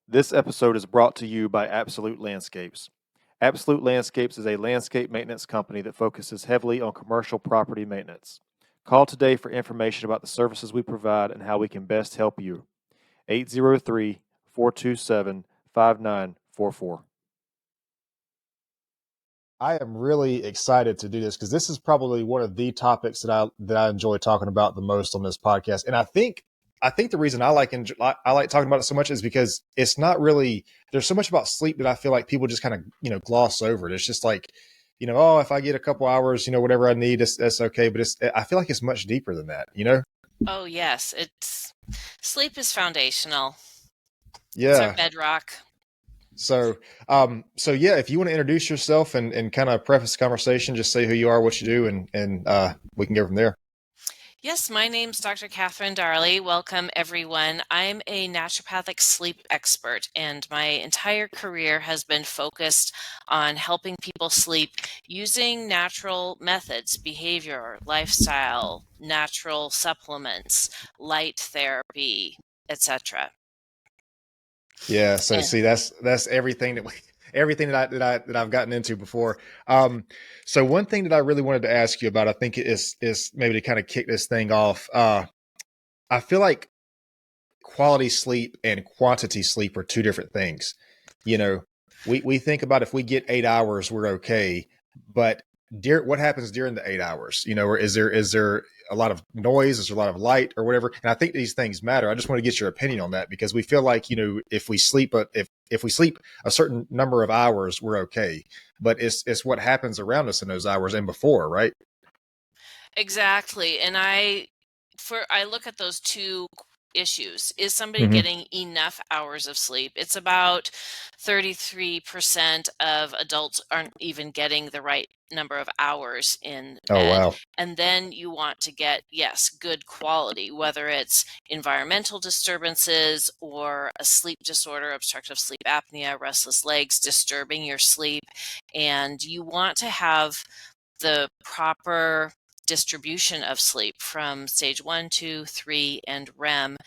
This episode is brought to you by Absolute Landscapes. Absolute Landscapes is a landscape maintenance company that focuses heavily on commercial property maintenance. Call today for information about the services we provide and how we can best help you. 803-427-5944. I am really excited to do this because this is probably one of the topics that I enjoy talking about the most on this podcast. And I think the reason I like talking about it so much is because it's not really, there's so much about sleep that I feel like people just kind of gloss over it. It's just like, oh, if I get a couple hours, whatever I need, that's okay. But I feel like it's much deeper than that. Oh yes, sleep is foundational. Yeah. It's our bedrock. So yeah, if you want to introduce yourself and kind of preface the conversation, just say who you are, what you do, and we can go from there. Yes, my name's Dr. Catherine Darley. Welcome, everyone. I'm a naturopathic sleep expert, and my entire career has been focused on helping people sleep using natural methods, behavior, lifestyle, natural supplements, light therapy, etc. Yeah. So see, that's everything that I've gotten into before. So one thing that I really wanted to ask you about, I think is maybe to kind of kick this thing off. I feel quality sleep and quantity sleep are two different things. We think about if we get 8 hours, we're okay. But what happens during the 8 hours? Or is there a lot of noise? Is there a lot of light or whatever? And I think these things matter. I just want to get your opinion on that because we feel like, if we sleep, if we sleep a certain number of hours, we're okay. But it's what happens around us in those hours and before, right? Exactly. And I look at those two issues. Is somebody getting enough hours of sleep? It's about 33% of adults aren't even getting the right number of hours in bed. Oh, wow. And then you want to get, yes, good quality, whether it's environmental disturbances or a sleep disorder, obstructive sleep apnea, restless legs, disturbing your sleep. And you want to have the proper distribution of sleep from stage 1, 2, 3, and REM.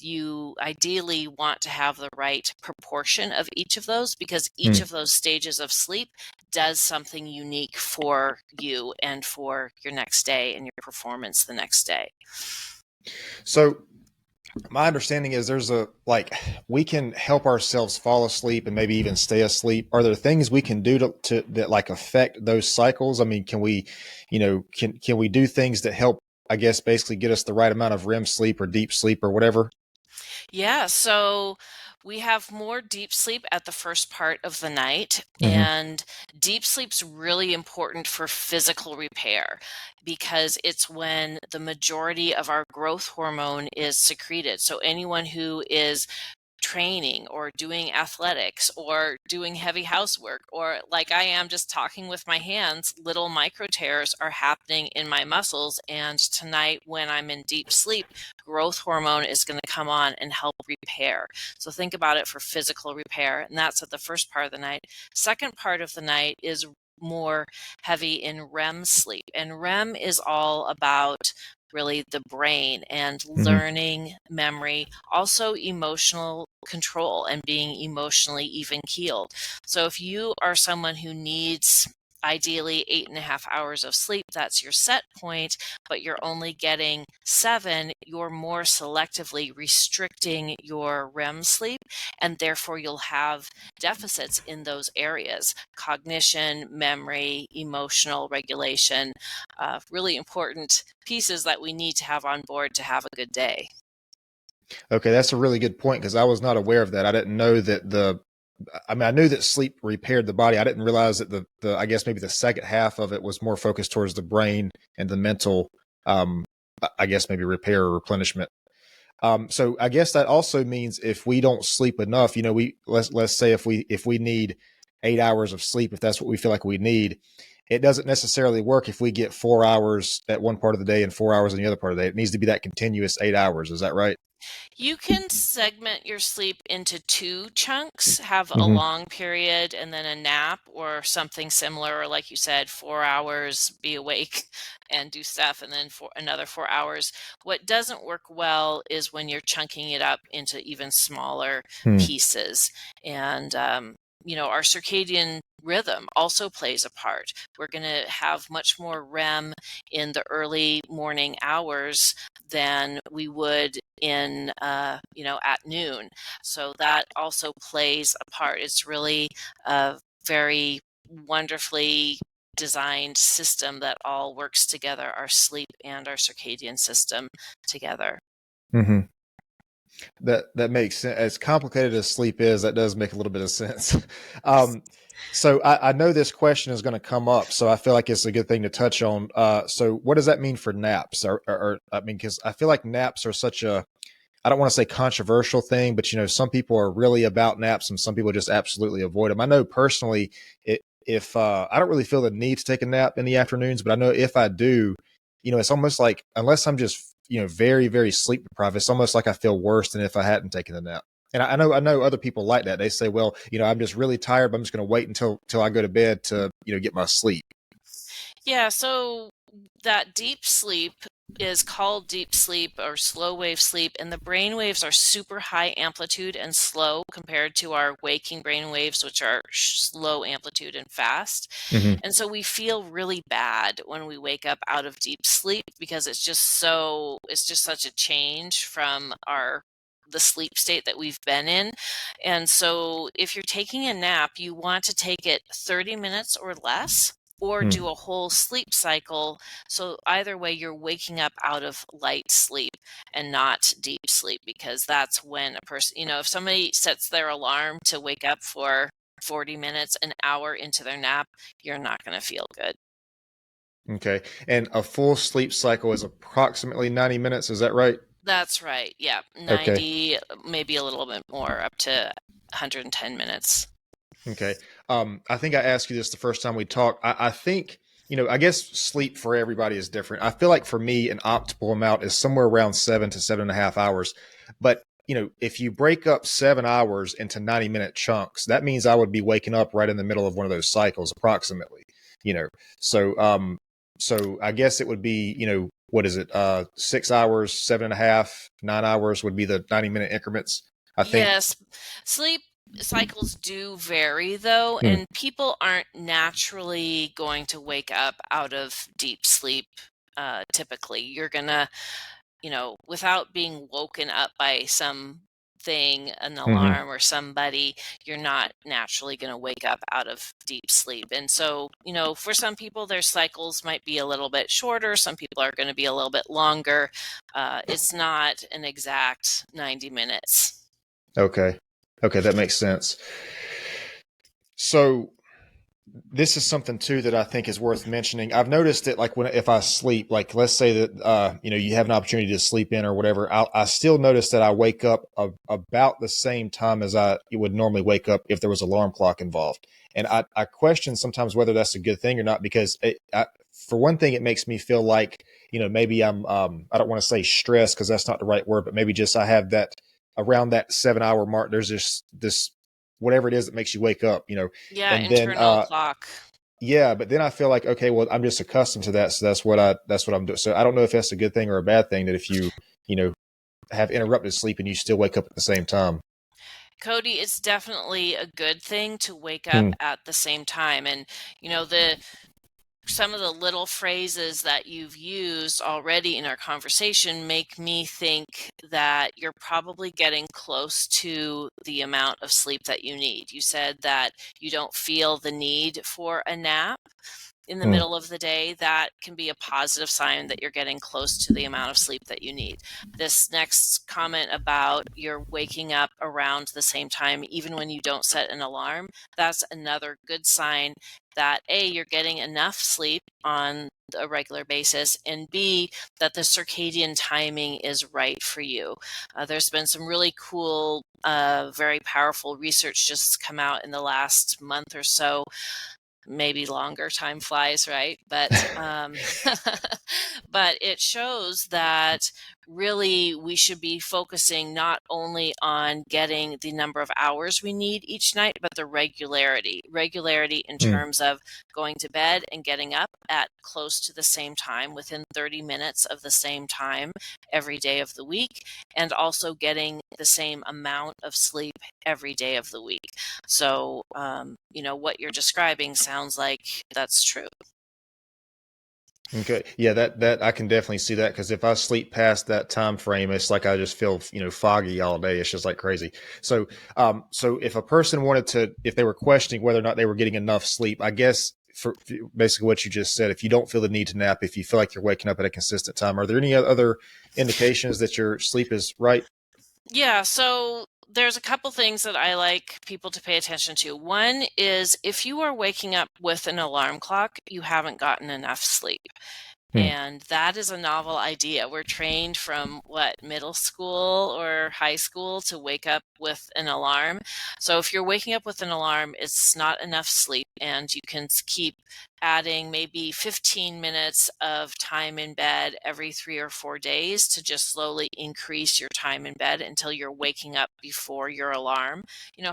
You ideally want to have the right proportion of each of those because each of those stages of sleep does something unique for you and for your next day and your performance the next day. So my understanding is we can help ourselves fall asleep and maybe even stay asleep. Are there things we can do to that affect those cycles? I mean, can we do things that help, I guess, basically get us the right amount of REM sleep or deep sleep or whatever? Yeah. So we have more deep sleep at the first part of the night, and deep sleep's really important for physical repair because it's when the majority of our growth hormone is secreted. So anyone who is training or doing athletics or doing heavy housework, or like I am just talking with my hands, little micro tears are happening in my muscles. And tonight when I'm in deep sleep, growth hormone is going to come on and help repair. So think about it for physical repair. And that's at the first part of the night. Second part of the night is more heavy in REM sleep. And REM is all about really the brain and learning, memory, also emotional control and being emotionally even keeled. So if you are someone who needs ideally 8.5 hours of sleep, that's your set point, but you're only getting 7, you're more selectively restricting your REM sleep, and therefore you'll have deficits in those areas: cognition, memory, emotional regulation, really important pieces that we need to have on board to have a good day. Okay, that's a really good point because I was not aware of that. I didn't know that I knew that sleep repaired the body. I didn't realize that the I guess maybe the second half of it was more focused towards the brain and the mental, I guess maybe repair or replenishment. So I guess that also means if we don't sleep enough, let's say if we need 8 hours of sleep, if that's what we feel like we need, it doesn't necessarily work if we get 4 hours at one part of the day and 4 hours in the other part of the day. It needs to be that continuous 8 hours. Is that right? You can segment your sleep into 2 chunks, have a Hmm. long period and then a nap or something similar, or like you said, 4 hours, be awake and do stuff, and then for another 4 hours. What doesn't work well is when you're chunking it up into even smaller Hmm. pieces. And, our circadian rhythm also plays a part. We're going to have much more REM in the early morning hours than we would in at noon. So that also plays a part. It's really a very wonderfully designed system that all works together, our sleep and our circadian system together. Hmm. That makes sense. As complicated as sleep is, that does make a little bit of sense. um, so I know this question is going to come up, so I feel like it's a good thing to touch on. So what does that mean for naps? Or I mean, because I feel like naps are such a, I don't want to say controversial thing, but some people are really about naps and some people just absolutely avoid them. I know personally, if I don't really feel the need to take a nap in the afternoons, but I know if I do, it's almost like, unless I'm just very very sleep deprived, it's almost like I feel worse than if I hadn't taken the nap. And I know other people like that. They say, well, I'm just really tired, but I'm just going to wait until I go to bed to get my sleep. Yeah, so that deep sleep is called deep sleep or slow wave sleep, and the brain waves are super high amplitude and slow compared to our waking brain waves, which are slow amplitude and fast. Hmm. And so we feel really bad when we wake up out of deep sleep because it's just such a change from the sleep state that we've been in. And so if you're taking a nap, you want to take it 30 minutes or less, or do a whole sleep cycle. So either way, you're waking up out of light sleep and not deep sleep, because that's when a person, if somebody sets their alarm to wake up for 40 minutes, an hour into their nap, you're not going to feel good. Okay. And a full sleep cycle is approximately 90 minutes. Is that right? That's right. Yeah. Okay. 90, maybe a little bit more, up to 110 minutes. Okay. I think I asked you this the first time we talked. I think, I guess sleep for everybody is different. I feel like for me, an optimal amount is somewhere around 7 to 7.5 hours. But, if you break up 7 hours into 90-minute chunks, that means I would be waking up right in the middle of one of those cycles, approximately, you know. So, so I guess it would be, what is it? 6 hours, 7.5, 9 hours would be the 90-minute increments, I think. Yes, sleep cycles do vary though, Hmm. and people aren't naturally going to wake up out of deep sleep. Typically, you're gonna, without being woken up by something, an Hmm. alarm or somebody, you're not naturally going to wake up out of deep sleep. And so, for some people, their cycles might be a little bit shorter. Some people are going to be a little bit longer. It's not an exact 90 minutes. Okay. Okay, that makes sense. So this is something too that I think is worth mentioning. I've noticed that, like, if I sleep, like let's say that you have an opportunity to sleep in or whatever, I still notice that I wake up about the same time as I would normally wake up if there was an alarm clock involved. And I question sometimes whether that's a good thing or not, because for one thing, it makes me feel like maybe I'm I don't want to say stressed because that's not the right word, but maybe just I have that around that 7 hour mark. There's this whatever it is that makes you wake up, Yeah, and then internal clock. yeah, but then I feel like, okay, well, I'm just accustomed to that, so that's what I'm doing. So I don't know if that's a good thing or a bad thing, that if you know have interrupted sleep and you still wake up at the same time. Cody, it's definitely a good thing to wake up Hmm. at the same time. And, the some of the little phrases that you've used already in our conversation make me think that you're probably getting close to the amount of sleep that you need. You said that you don't feel the need for a nap in the Hmm. middle of the day. That can be a positive sign that you're getting close to the amount of sleep that you need. This next comment about you're waking up around the same time, even when you don't set an alarm, that's another good sign that A, you're getting enough sleep on a regular basis, and B, that the circadian timing is right for you. There's been some really cool, very powerful research just come out in the last month or so, maybe longer. Time flies, right? But but it shows that really we should be focusing not only on getting the number of hours we need each night, but the regularity in terms of going to bed and getting up at close to the same time, within 30 minutes of the same time every day of the week, and also getting the same amount of sleep every day of the week. So, what you're describing sounds like that's true. Okay. Yeah, that I can definitely see that, because if I sleep past that time frame, it's like I just feel, foggy all day. It's just like crazy. So, so if a person wanted to, if they were questioning whether or not they were getting enough sleep, I guess for basically what you just said, if you don't feel the need to nap, if you feel like you're waking up at a consistent time, are there any other indications that your sleep is right? Yeah, so there's a couple things that I like people to pay attention to. One is if you are waking up with an alarm clock, you haven't gotten enough sleep. Hmm. And that is a novel idea. We're trained from middle school or high school to wake up with an alarm. So if you're waking up with an alarm, it's not enough sleep, and you can keep adding maybe 15 minutes of time in bed every 3 or 4 days to just slowly increase your time in bed until you're waking up before your alarm.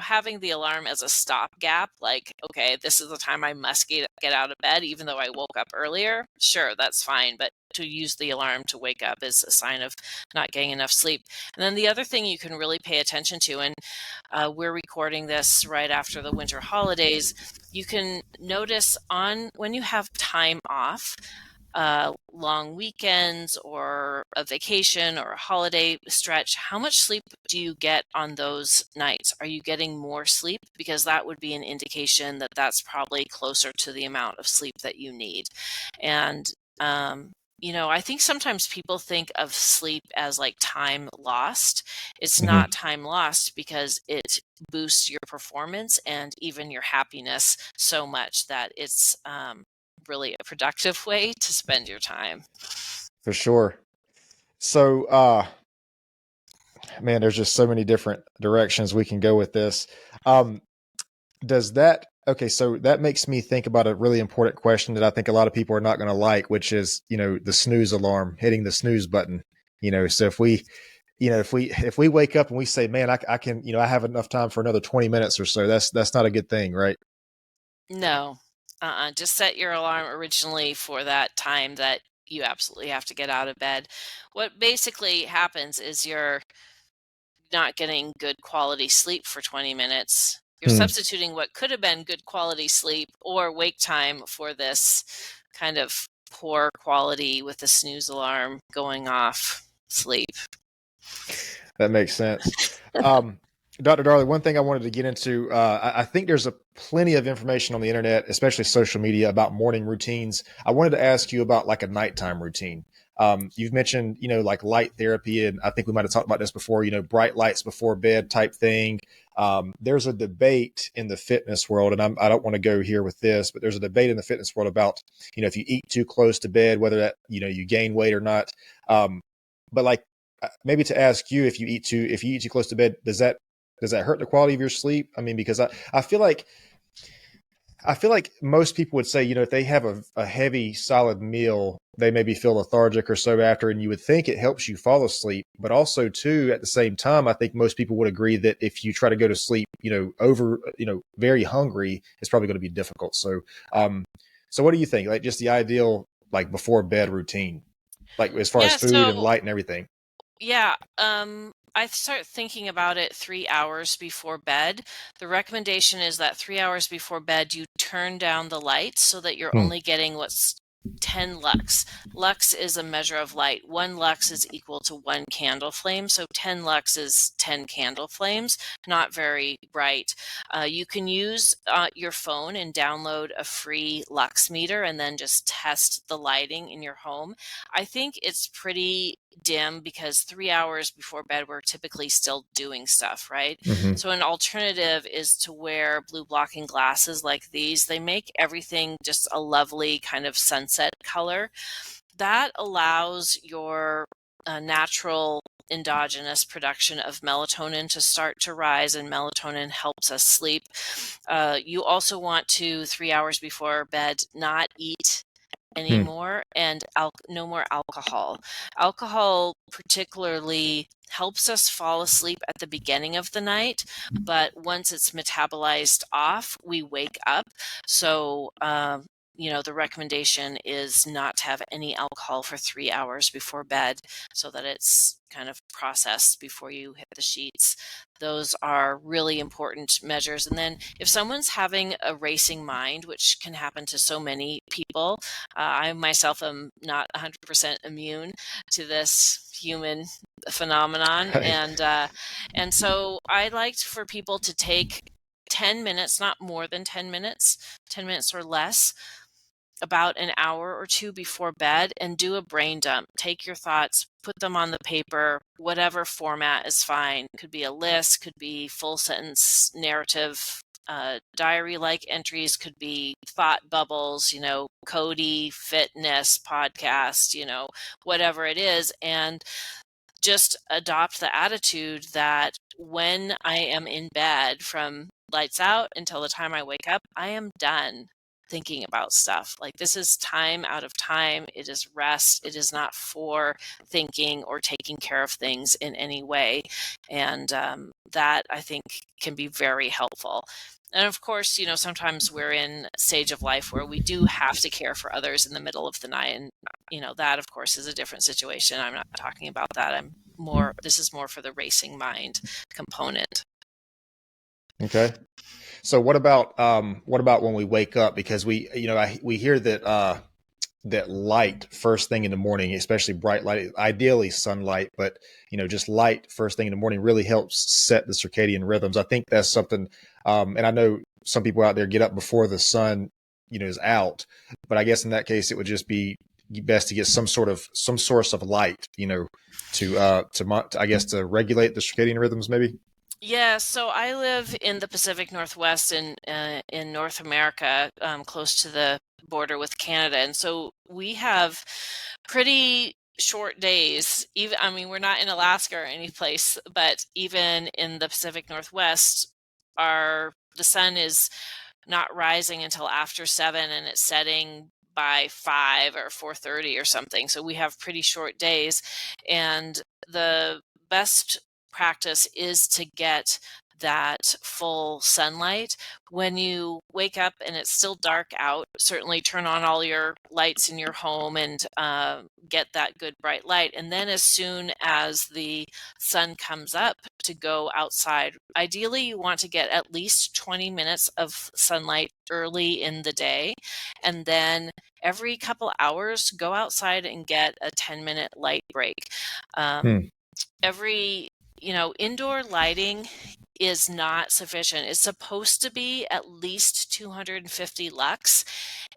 Having the alarm as a stopgap, like, okay, this is the time I must get out of bed, even though I woke up earlier. Sure, that's fine. But to use the alarm to wake up is a sign of not getting enough sleep. And then the other thing you can really pay attention to, and we're recording this right after the winter holidays, you can notice on when you have time off, long weekends or a vacation or a holiday stretch, how much sleep do you get on those nights? Are you getting more sleep? Because that would be an indication that that's probably closer to the amount of sleep that you need. And, I think sometimes people think of sleep as like time lost. It's Hmm. not time lost because it boosts your performance and even your happiness so much that it's really a productive way to spend your time. For sure. So, man, there's just so many different directions we can go with this. Um, does that okay, so that makes me think about a really important question that I think a lot of people are not going to like, which is, the snooze alarm, hitting the snooze button. So if we wake up and we say, man, I can, I have enough time for another 20 minutes or so, that's not a good thing, right? No, just set your alarm originally for that time that you absolutely have to get out of bed. What basically happens is you're not getting good quality sleep for 20 minutes. You're Hmm. substituting what could have been good quality sleep or wake time for this kind of poor quality with the snooze alarm going off sleep. That makes sense. Um, Dr. Darley, one thing I wanted to get into, I think there's plenty of information on the internet, especially social media, about morning routines. I wanted to ask you about like a nighttime routine. You've mentioned, like light therapy, and I think we might have talked about this before, bright lights before bed type thing. There's a debate in the fitness world, and I don't want to go here with this, but there's a debate in the fitness world about, if you eat too close to bed, whether that, you gain weight or not. But like, maybe to ask you, if you eat too close to bed, does that hurt the quality of your sleep? I mean, because I feel like most people would say, if they have a heavy, solid meal, they maybe feel lethargic or so after, and you would think it helps you fall asleep. But also, too, at the same time, I think most people would agree that if you try to go to sleep, very hungry, it's probably going to be difficult. So what do you think? Like, just the ideal, like, before bed routine, like as far as Yeah, food and so light and everything. yeah, I start thinking about it 3 hours before bed. The recommendation is that 3 hours before bed, you turn down the lights so that you're Hmm. only getting what's 10 lux. Lux is a measure of light. One lux is equal to one candle flame. So 10 lux is 10 candle flames, not very bright. You can use your phone and download a free lux meter and then just test the lighting in your home. I think it's pretty dim because 3 hours before bed we're typically still doing stuff, right? Hmm. So an alternative is to wear blue blocking glasses like these. They make everything just a lovely kind of sunset color that allows your natural endogenous production of melatonin to start to rise, and melatonin helps us sleep. You also want to, 3 hours before bed, not eat anymore, and no more alcohol. Alcohol particularly helps us fall asleep at the beginning of the night, but once it's metabolized off, we wake up. So, the recommendation is not to have any alcohol for 3 hours before bed so that it's kind of processed before you hit the sheets. Those are really important measures. And then if someone's having a racing mind, which can happen to so many people, I myself am not 100% immune to this human phenomenon. Right. And so I liked for people to take 10 minutes, not more than 10 minutes, 10 minutes or less, about an hour or two before bed, and do a brain dump. Take your thoughts, put them on the paper, whatever format is fine. Could be a list, could be full sentence narrative, diary-like entries, could be thought bubbles, Cody, fitness, podcast, whatever it is. And just adopt the attitude that when I am in bed from lights out until the time I wake up, I am done thinking about stuff. Like, this is time out of time. It is rest. It is not for thinking or taking care of things in any way. And that, I think, can be very helpful. And of course, sometimes we're in a stage of life where we do have to care for others in the middle of the night. And, that, of course, is a different situation. I'm not talking about that. This is more for the racing mind component. Okay. So what about when we wake up? Because we hear that that light first thing in the morning, especially bright light, ideally sunlight, but just light first thing in the morning really helps set the circadian rhythms. I think that's something, and I know some people out there get up before the sun, is out, but I guess in that case it would just be best to get some source of light, I guess to regulate the circadian rhythms, maybe. Yeah, so I live in the Pacific Northwest in North America, close to the border with Canada, and so we have pretty short days. We're not in Alaska or any place, but even in the Pacific Northwest, the sun is not rising until after 7, and it's setting by 5 or 4:30 or something. So we have pretty short days, and the best practice is to get that full sunlight. When you wake up and it's still dark out, certainly turn on all your lights in your home and get that good bright light. And then as soon as the sun comes up, to go outside. Ideally, you want to get at least 20 minutes of sunlight early in the day. And then every couple hours, go outside and get a 10-minute light break. Indoor lighting is not sufficient. It's supposed to be at least 250 lux.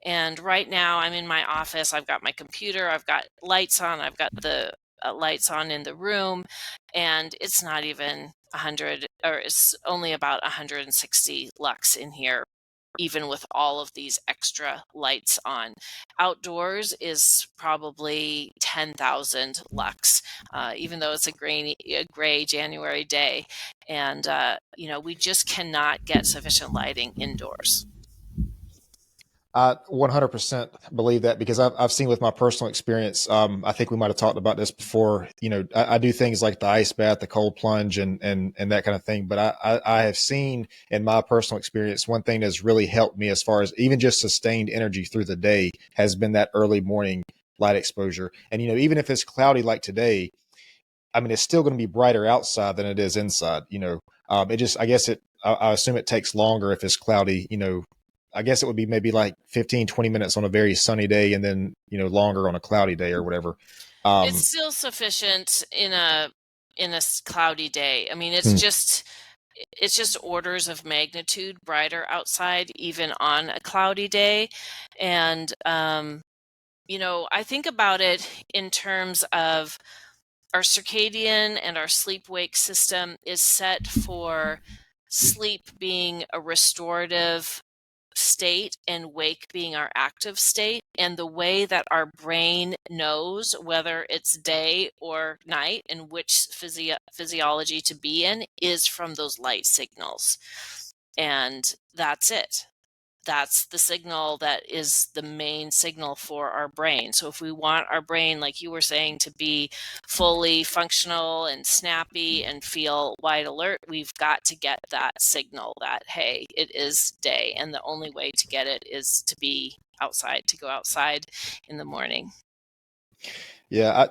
And right now I'm in my office. I've got my computer, I've got lights on, I've got the lights on in the room, and it's not even 100, or it's only about 160 lux in here, even with all of these extra lights on. Outdoors is probably 10,000 lux, even though it's a gray January day. And, we just cannot get sufficient lighting indoors. I 100% believe that because I've seen with my personal experience. I think we might have talked about this before. I do things like the ice bath, the cold plunge, and that kind of thing. But I have seen in my personal experience, one thing that's really helped me as far as even just sustained energy through the day has been that early morning light exposure. And even if it's cloudy like today, it's still going to be brighter outside than it is inside. I assume it takes longer if it's cloudy. I guess it would be maybe like 15, 20 minutes on a very sunny day and then, longer on a cloudy day or whatever. It's still sufficient in a cloudy day. It's just orders of magnitude brighter outside, even on a cloudy day. And, I think about it in terms of our circadian and our sleep-wake system is set for sleep being a restorative state and wake being our active state. And the way that our brain knows whether it's day or night and which physiology to be in is from those light signals. And that's it. that's the signal that is the main signal for our brain. So if we want our brain, like you were saying, to be fully functional and snappy and feel wide alert, we've got to get that signal that, hey, it is day. And the only way to get it is to be outside, to go outside in the morning. Yeah,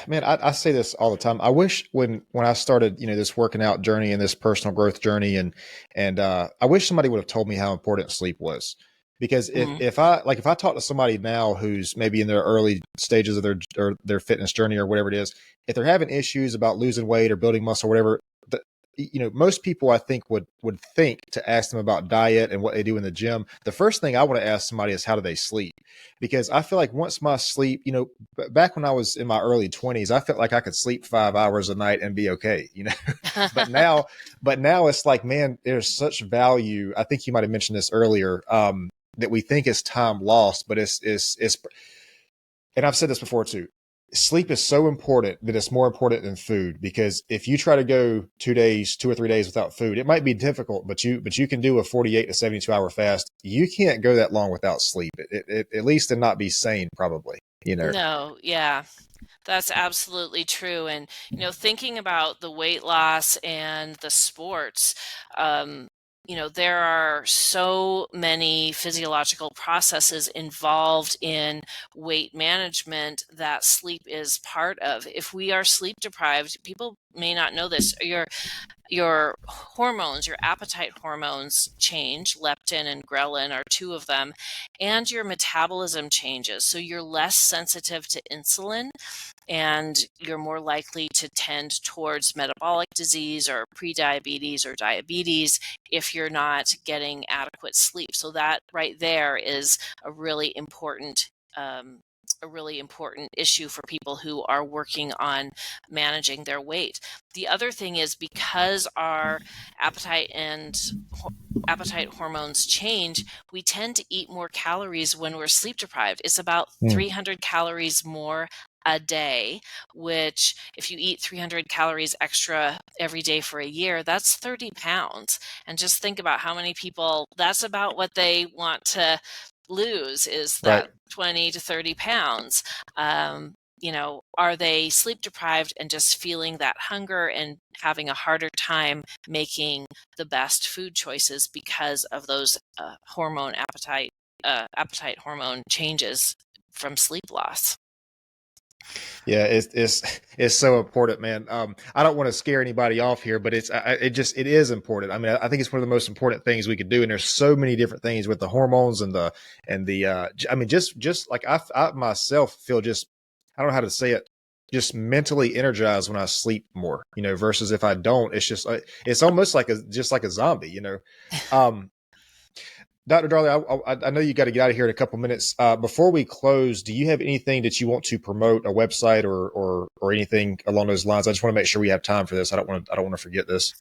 man, I say this all the time. I wish when I started, this working out journey and this personal growth journey, and I wish somebody would have told me how important sleep was. Because if I talk to somebody now who's maybe in their early stages of their fitness journey or whatever it is, if they're having issues about losing weight or building muscle or whatever, most people I think would think to ask them about diet and what they do in the gym. The first thing I want to ask somebody is how do they sleep? Because I feel like once my sleep, back when I was in my early 20s, I felt like I could sleep 5 hours a night and be okay, but now it's like, man, there's such value. I think you might have mentioned this earlier, that we think is time lost, but it's, and I've said this before too. Sleep is so important that it's more important than food, because if you try to go 2 or 3 days without food, it might be difficult, but you can do a 48 to 72 hour fast. You can't go that long without sleep, at least, and not be sane, probably, No, yeah. That's absolutely true. And, thinking about the weight loss and the sports, there are so many physiological processes involved in weight management that sleep is part of. If we are sleep deprived, people may not know this, your hormones, your appetite hormones change. Leptin and ghrelin are two of them, and your metabolism changes. So you're less sensitive to insulin, and you're more likely to tend towards metabolic disease or prediabetes or diabetes if you're not getting adequate sleep. So that right there is a really important issue for people who are working on managing their weight. The other thing is, because our appetite and appetite hormones change, we tend to eat more calories when we're sleep deprived. It's about 300 calories more a day, which if you eat 300 calories extra every day for a year, that's 30 pounds. And just think about how many people, that's about what they want to lose, is Right. that 20 to 30 pounds. Are they sleep deprived and just feeling that hunger and having a harder time making the best food choices because of those appetite hormone changes from sleep loss? Yeah, it's so important, man. I don't want to scare anybody off here, but it is important. I mean, I think it's one of the most important things we could do. And there's so many different things with the hormones and I mean, just like I myself feel just, I don't know how to say it, just mentally energized when I sleep more, versus if I don't, it's just, it's almost like just like a zombie. Um, Dr. Darley, I know you got to get out of here in a couple minutes. Before we close, do you have anything that you want to promote, a website or anything along those lines? I just want to make sure we have time for this. I don't want to forget this.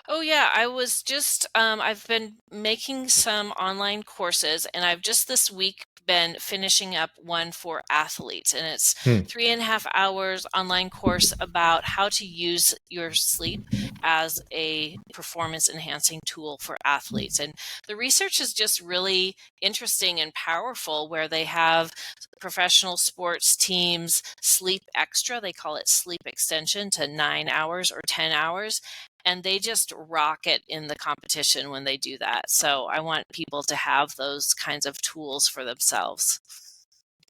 Oh yeah, I was just I've been making some online courses, and I've just this week been finishing up one for athletes, and it's Hmm. 3.5 hours online course about how to use your sleep as a performance enhancing tool for athletes. And the research is just really interesting and powerful, where they have professional sports teams sleep extra. They call it sleep extension to 9 hours or 10 hours, and they just rock it in the competition when they do that. So I want people to have those kinds of tools for themselves.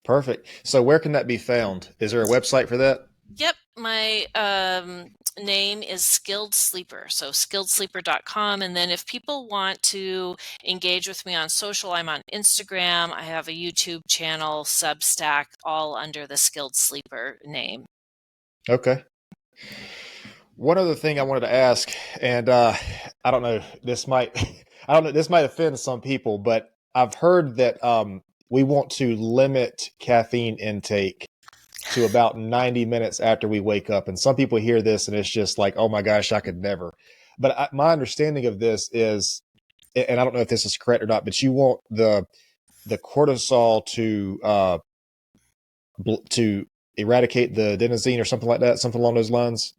Perfect. So where can that be found? Is there a website for that? Yep, my name is Skilled Sleeper, so skilledsleeper.com. And then if people want to engage with me on social, I'm on Instagram. I have a YouTube channel, Substack, all under the Skilled Sleeper name. Okay. One other thing I wanted to ask, and I don't know, I don't know, this might offend some people, but I've heard that we want to limit caffeine intake to about 90 minutes after we wake up. And some people hear this and it's just like, oh my gosh, I could never. But my understanding of this is, and I don't know if this is correct or not, but you want the cortisol to eradicate the adenosine or something like that, something along those lines.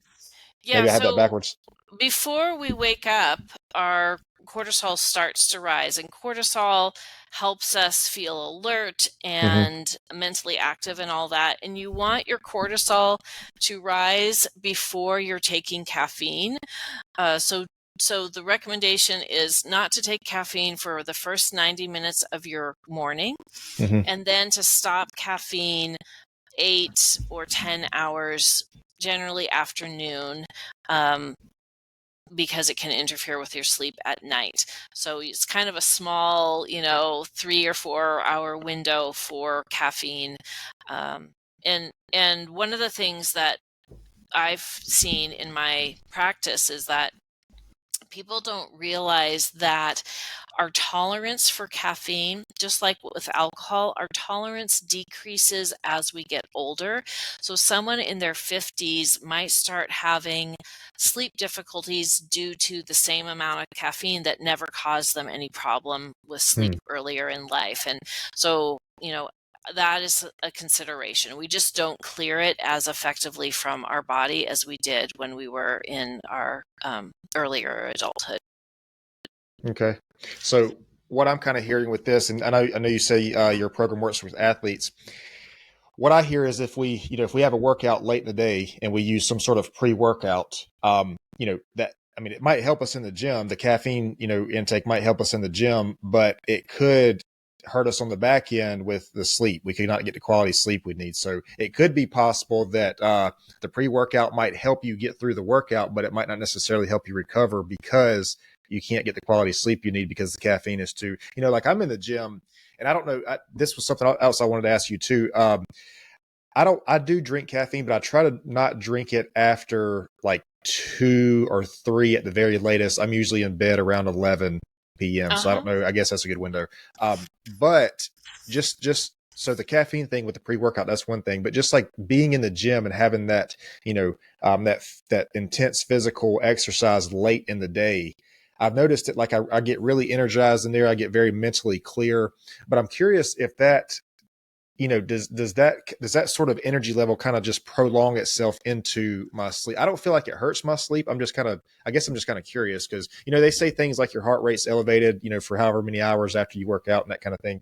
Yeah, Maybe I have that so backwards. before we wake up, our cortisol starts to rise, and cortisol helps us feel alert and mentally active and all that. And you want your cortisol to rise before you're taking caffeine. So the recommendation is not to take caffeine for the first 90 minutes of your morning, and then to stop caffeine 8 or 10 hours, generally afternoon, because it can interfere with your sleep at night. So it's kind of a small, 3 or 4 hour window for caffeine. And one of the things that I've seen in my practice is that people don't realize that our tolerance for caffeine, just like with alcohol, our tolerance decreases as we get older. So someone in their 50s might start having sleep difficulties due to the same amount of caffeine that never caused them any problem with sleep earlier in life. And so, that is a consideration. We just don't clear it as effectively from our body as we did when we were in our earlier adulthood. Okay. So what I'm kind of hearing with this, and I know you say your program works with athletes. What I hear is if we have a workout late in the day and we use some sort of pre-workout, it might help us in the gym. The caffeine, intake might help us in the gym, but it could hurt us on the back end with the sleep. We could not get the quality sleep we need. So it could be possible that the pre-workout might help you get through the workout, but it might not necessarily help you recover because you can't get the quality sleep you need because the caffeine is too, like I'm in the gym and I don't know, this was something else I wanted to ask you too. I do drink caffeine, but I try to not drink it after like 2 or 3 at the very latest. I'm usually in bed around 11 p.m. So I don't know. I guess that's a good window. But just so the caffeine thing with the pre-workout, that's one thing, but just like being in the gym and having that, that intense physical exercise late in the day, I've noticed that like I get really energized in there. I get very mentally clear, but I'm curious if that, does that sort of energy level kind of just prolong itself into my sleep? I don't feel like it hurts my sleep. I'm just kind of curious because, they say things like your heart rate's elevated, for however many hours after you work out and that kind of thing.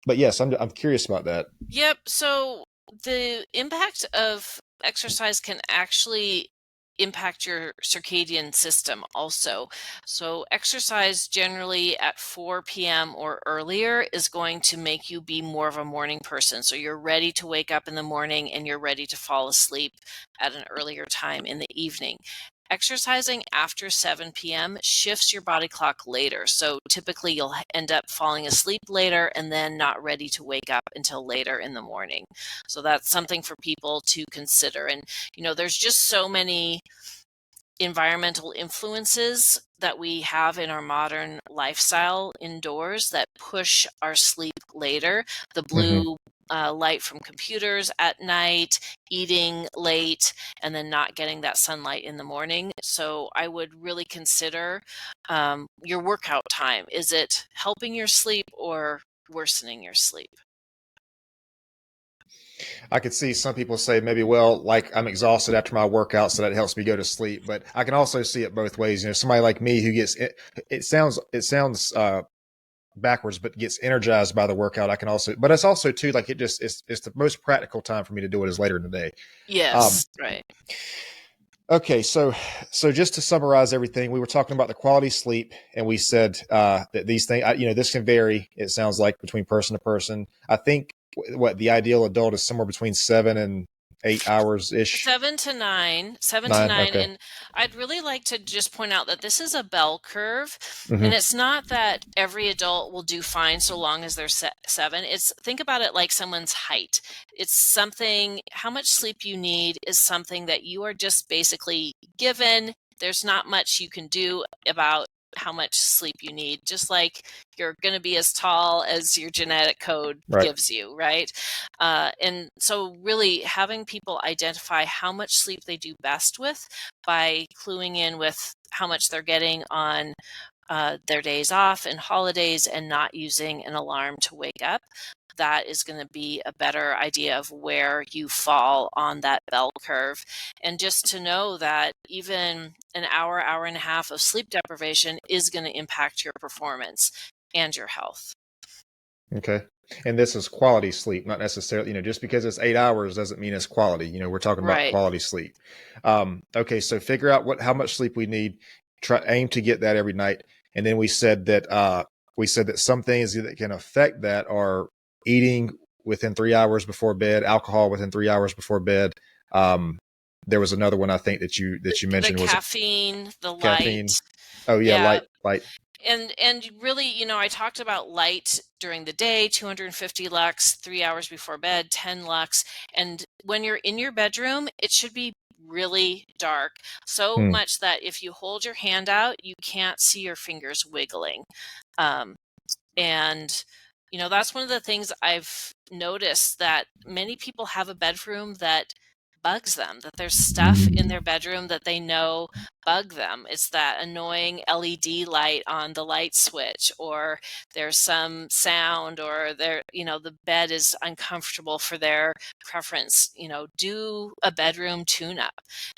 But yes, I'm curious about that. Yep. So the impact of exercise can actually impact your circadian system also. So exercise generally at 4 p.m. or earlier is going to make you be more of a morning person. So you're ready to wake up in the morning and you're ready to fall asleep at an earlier time in the evening. Exercising after 7 p.m. shifts your body clock later. So typically you'll end up falling asleep later and then not ready to wake up until later in the morning. So that's something for people to consider. And, there's just so many environmental influences that we have in our modern lifestyle indoors that push our sleep later. The blue light from computers at night, eating late, and then not getting that sunlight in the morning. So I would really consider your workout time. Is it helping your sleep or worsening your sleep? I could see some people say maybe, well, like I'm exhausted after my workout, so that helps me go to sleep. But I can also see it both ways. Somebody like me who gets it sounds backwards, but gets energized by the workout. I can also, but it's also too like it's the most practical time for me to do it is later in the day. Yes, right. Okay, so just to summarize everything, we were talking about the quality sleep, and we said that these things, this can vary. It sounds like between person to person. I think what the ideal adult is somewhere between 7 and 8 hours ish. 7 to 9, 7 to 9. 9. Okay. And I'd really like to just point out that this is a bell curve. Mm-hmm. And it's not that every adult will do fine so long as they're 7. Think about it like someone's height. It's something, how much sleep you need is something that you are just basically given. There's not much you can do about how much sleep you need, just like you're going to be as tall as your genetic code gives you, right? And so really having people identify how much sleep they do best with by cluing in with how much they're getting on their days off and holidays and not using an alarm to wake up. that is going to be a better idea of where you fall on that bell curve. And just to know that even an hour, hour and a half of sleep deprivation is going to impact your performance and your health. Okay. And this is quality sleep, not necessarily, just because it's 8 hours doesn't mean it's quality. We're talking about Right. quality sleep. Okay. So figure out how much sleep we need, aim to get that every night. And then we said that some things that can affect that are eating within 3 hours before bed, alcohol within 3 hours before bed. There was another one I think that you mentioned. The Was caffeine, the it caffeine? light. Oh yeah. Yeah. Light. And really, I talked about light during the day, 250 lux, 3 hours before bed, 10 lux. And when you're in your bedroom, it should be really dark, so much that if you hold your hand out, you can't see your fingers wiggling. And that's one of the things I've noticed, that many people have a bedroom that bugs them, that there's stuff in their bedroom that they know bug them. It's that annoying LED light on the light switch, or there's some sound, or the bed is uncomfortable for their preference. Do a bedroom tune-up,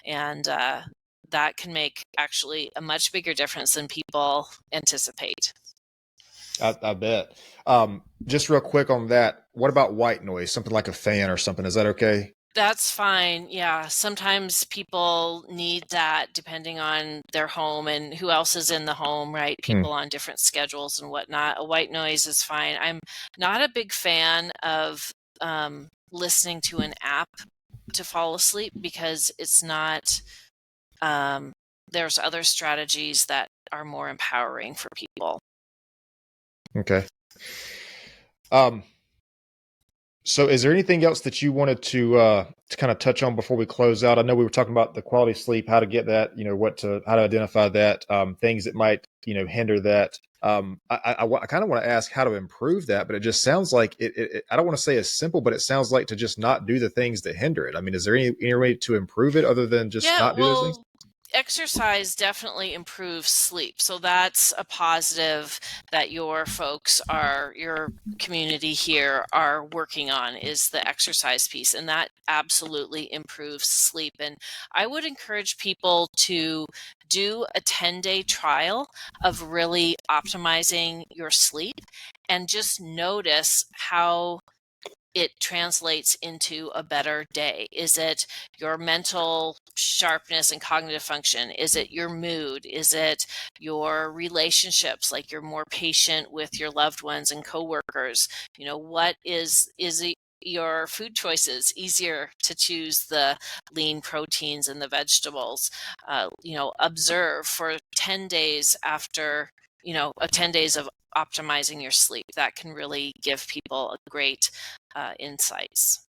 and that can make actually a much bigger difference than people anticipate. I bet. Just real quick on that. What about white noise? Something like a fan or something. Is that okay? That's fine. Yeah. Sometimes people need that depending on their home and who else is in the home, right? People on different schedules and whatnot. A white noise is fine. I'm not a big fan of listening to an app to fall asleep, because it's not, there's other strategies that are more empowering for people. Okay. So is there anything else that you wanted to kind of touch on before we close out? I know we were talking about the quality of sleep, how to get that, how to identify that, things that might, hinder that. I kind of want to ask how to improve that, but it just sounds like I don't want to say it's simple, but it sounds like to just not do the things that hinder it. I mean, is there any way to improve it other than just not do those things? Exercise definitely improves sleep. So that's a positive that your community here are working on, is the exercise piece. And that absolutely improves sleep. And I would encourage people to do a 10-day trial of really optimizing your sleep, and just notice how it translates into a better day. Is it your mental sharpness and cognitive function? Is it your mood? Is it your relationships, like you're more patient with your loved ones and coworkers? What is it? Your food choices easier to choose the lean proteins and the vegetables? Observe for 10 days after 10 days of optimizing your sleep. That can really give people a great insights.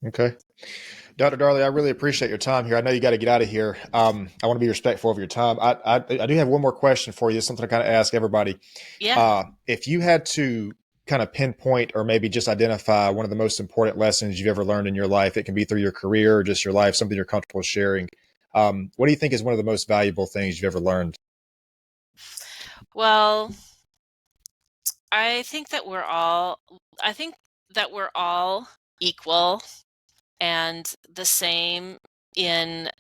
Okay. Dr. Darley, I really appreciate your time here. I know you got to get out of here. I want to be respectful of your time. I do have one more question for you, something I kind of ask everybody. Yeah. If you had to kind of pinpoint or maybe just identify one of the most important lessons you've ever learned in your life, it can be through your career or just your life, something you're comfortable sharing. What do you think is one of the most valuable things you've ever learned? Well, I think that we're all equal and the same in,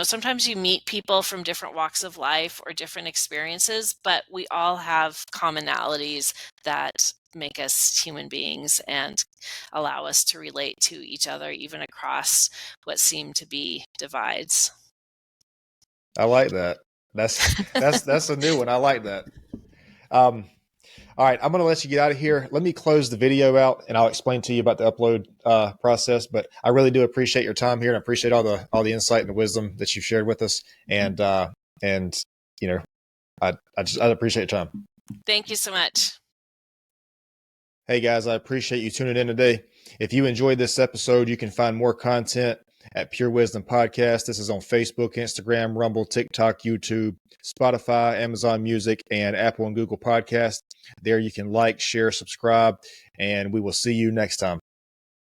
sometimes you meet people from different walks of life or different experiences, but we all have commonalities that make us human beings and allow us to relate to each other, even across what seem to be divides. I like that. That's a new one. I like that. All right, I'm going to let you get out of here. Let me close the video out, and I'll explain to you about the upload process. But I really do appreciate your time here, and I appreciate all the insight and the wisdom that you've shared with us. And I appreciate your time. Thank you so much. Hey guys, I appreciate you tuning in today. If you enjoyed this episode, you can find more content at Pure Wisdom Podcast. This is on Facebook, Instagram, Rumble, TikTok, YouTube, Spotify, Amazon Music, and Apple and Google Podcasts. There you can like, share, subscribe, and we will see you next time.